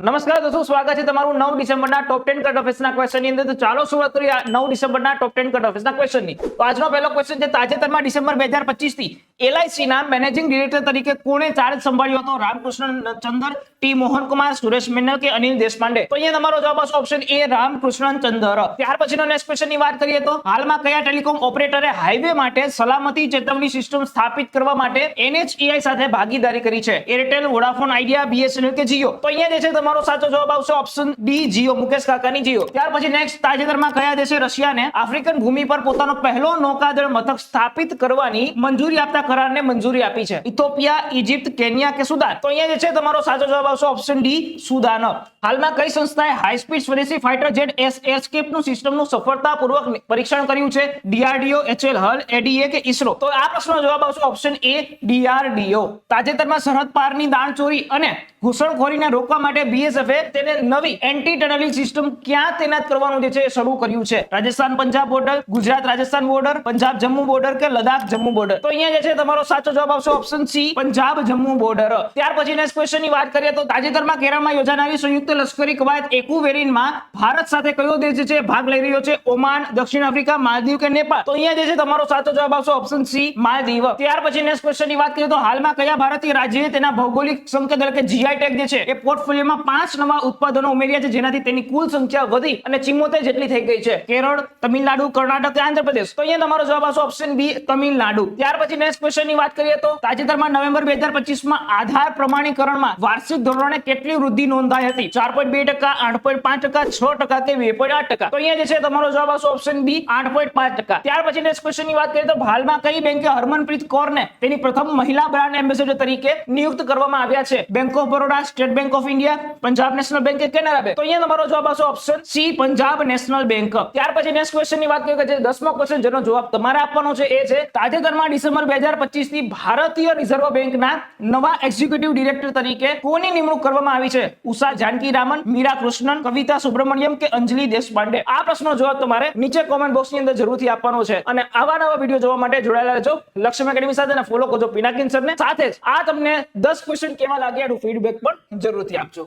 નમસ્કાર દોસ્તો, સ્વાગત છે તમારું 9 ડિસેમ્બરના ટોપ 10 કરંટ અફેર્સના ક્વેશ્ચનની અંદર। તો ચાલો શરૂઆત કરીએ 9 ડિસેમ્બરના ટોપ 10 કરંટ અફેર્સના ક્વેશ્ચનની। તો આજનો પહેલો ક્વેશ્ચન છે, તાજેતરમાં ડિસેમ્બર 2025 થી LIC ના મેનેજિંગ ડિરેક્ટર તરીકે કોણે ચાર્જ સંભાળ્યો હતો? રામકૃષ્ણ ચંદર, ટી મોહનકુમાર, સુરેશ મિન્નલ કે અનિલ દેશપાંડે? તો અહીંયા તમારો જવાબ આવશે ઓપ્શન એ, રામકૃષ્ણ ચંદર। ત્યાર પછીનો નેક્સ્ટ ક્વેશ્ચનની વાત કરીએ તો હાલમાં કયા ટેલિકોમ ઓપરેટરે હાઈવે માટે સલામતી ચેતવણી સિસ્ટમ સ્થાપિત કરવા માટે NHAI સાથે ભાગીદારી કરી છે? એરટેલ, વોડાફોન આઈડિયા, BSNL કે જીઓ? તો અહીંયા જે છે તમારો સાચો જવાબ આવશે ઓપ્શન ડી, જીઓ, મુકેશ કાકાની જીઓ। ત્યાર પછી નેક્સ્ટ, તાજેતરમાં કયા દેશે રશિયાને આફ્રિકન ભૂમિ પર પોતાનો પહેલો નૌકાદળ મથક સ્થાપિત કરવાની મંજૂરી આપતા કરારને મંજૂરી આપી છે? ઇથોપિયા, ઇજિપ્ત, કેન્યા કે સુદાન? તો અહીંયા જે છે તમારો સાચો જવાબ આવશે ઓપ્શન ડી, સુદાન। હાલમાં કઈ સંસ્થાએ હાઈ સ્પીડ સ્વદેશી ફાઇટર જેટ એસ્કેપ નું સિસ્ટમનું સફળતાપૂર્વક પરીક્ષણ કર્યું છે? DRDO, HAL, HAL, ADA કે ISRO? તો આ પ્રશ્નનો જવાબ આવશે ઓપ્શન એ, DRDO। તાજેતરમાં સરહદ પારની દાણચોરી અને ઘૂસણખોરીને રોકવા માટે BSF તેને નવી એન્ટી ટનલિંગ સિસ્ટમ ક્યાં તૈનાત કરવાનું જે છે શરૂ કર્યું છે? Rajasthan Punjab border, Gujarat Rajasthan border, Punjab Jammu border કે લદ્દાખ જમ્મુ બોર્ડર? તો અહીંયા જે છે તમારો સાચો જવાબ આવશે option C, Punjab Jammu border. ત્યાર પછી નેક્સ્ટ ક્વેશ્ચનની વાત કરીએ તો તાજેતરમાં કેરળમાં યોજાનારી સંયુક્ત લશ્કરી કવાયત એક્યુવેરિનમાં ભારત સાથે કયો દેશ જે છે ભાગ લઈ રહ્યો છે? ઓમાન, દક્ષિણ આફ્રિકા, માલદીવ કે નેપાળ? તો અહીંયા જે છે તમારો સાચો જવાબ આવશે ઓપ્શન સી, માલદીવ। ત્યાર પછી નેક્સ્ટ ક્વેશ્ચનની વાત કરીએ તો હાલમાં કયા ભારતીય રાજ્યએ તેના ભૌગોલિક સંકેત એટલે કે GI ટેગ જે છે એ પોર્ટફોલિયોમાં 5 નવા ઉત્પાદનો ઉમેર્યા છે, જેનાથી તેની કુલ સંખ્યા વધી અને 74 જેટલી થઈ ગઈ છે? કેરળ, તમિલનાડુ, કર્ણાટક કે આંધ્રપ્રદેશ? તો અહીંયા તમારો જવાબ આવશે ઓપ્શન બી, તમિલનાડુ। ત્યાર પછી નેક્સ્ટ ક્વેશ્ચનની વાત કરીએ તો તાજેતરમાં નવેમ્બર 2025 માં આધાર પ્રમાણીકરણમાં વાર્ષિક ધોરણે કેટલી વૃદ્ધિ નોંધાઈ હતી? 4.2%, 8.5%, 6% કે 2.8%? તો અહીંયા જે છે તમારો જવાબ આવશે ઓપ્શન બી, 8.5%। ત્યાર પછી નેક્સ્ટ ક્વેશ્ચનની વાત કરીએ તો હાલમાં કઈ બેંકે હરમનપ્રીત કૌરને તેની પ્રથમ મહિલા બ્રાન્ડ એમ્બેસેડર તરીકે નિયુક્ત કરવામાં આવ્યા છે? Bank of Baroda, state bank of India, Punjab national bank કે કેનરા બેંક? તો અહીંયા તમારો જવાબ આવશે option C, Punjab national bank. ત્યાર પછી નેક્સ્ટ ક્વેશ્ચનની વાત કરીએ કે જે 10મો ક્વેશ્ચન જેનો જવાબ તમારે આપવાનો છે એ છે, તાજેતરમાં ડિસેમ્બર 2025 થી ભારતીય રિઝર્વ બેંકના નવા એક્ઝિક્યુટિવ ડિરેક્ટર તરીકે કોની નિમણૂક કરવામાં આવી છે? ઉષા જાનકી રામન, મીરા કૃષ્ણન, કવિતા સુબ્રમણ્યમ કે અંજલિ દેશપાંડે? આ પ્રશ્નનો જવાબ તમારે નીચે કોમેન્ટ બોક્સની અંદર જરૂરથી આપવાનો છે અને આવા નવા વિડીયો જોવા માટે જોડાયેલા રહેજો લક્ષ્યમ એકેડમી સાથે અને ફોલો કરજો પિનાકિન સરને। સાથે જ આ તમને 10 ક્વેશ્ચન કેવા લાગ્યા એનું ફીડબેક પણ જરૂરથી આપજો।